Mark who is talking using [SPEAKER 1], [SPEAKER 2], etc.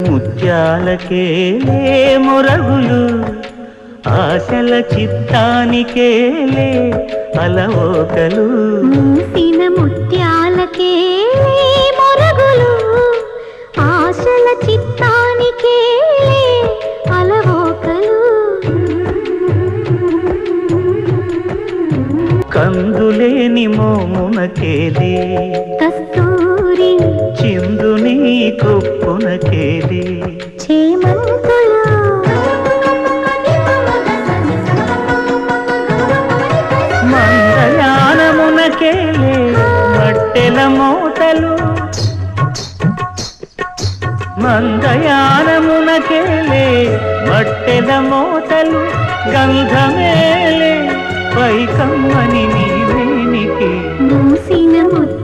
[SPEAKER 1] ముత్యాలకేలే మొరగులు ఆశల చిత్తానికేలే అలవోకలు
[SPEAKER 2] మూసిన ముత్యాలకేలే మొరగులు ఆశల చిత్తానికేలే అలవోకలు
[SPEAKER 1] కందులేని మోమునకేది
[SPEAKER 2] కస్తూరి
[SPEAKER 1] చిందుని కొప్పునకేది
[SPEAKER 2] చేమంతులు
[SPEAKER 1] మందయానమునకేలే మట్టెల మోతలు మందయానమునకేలే మట్టెల మోతలు గంధమేలే పైకమ్మని నీవేనికి
[SPEAKER 2] మూసిన ముత్యాలకేలే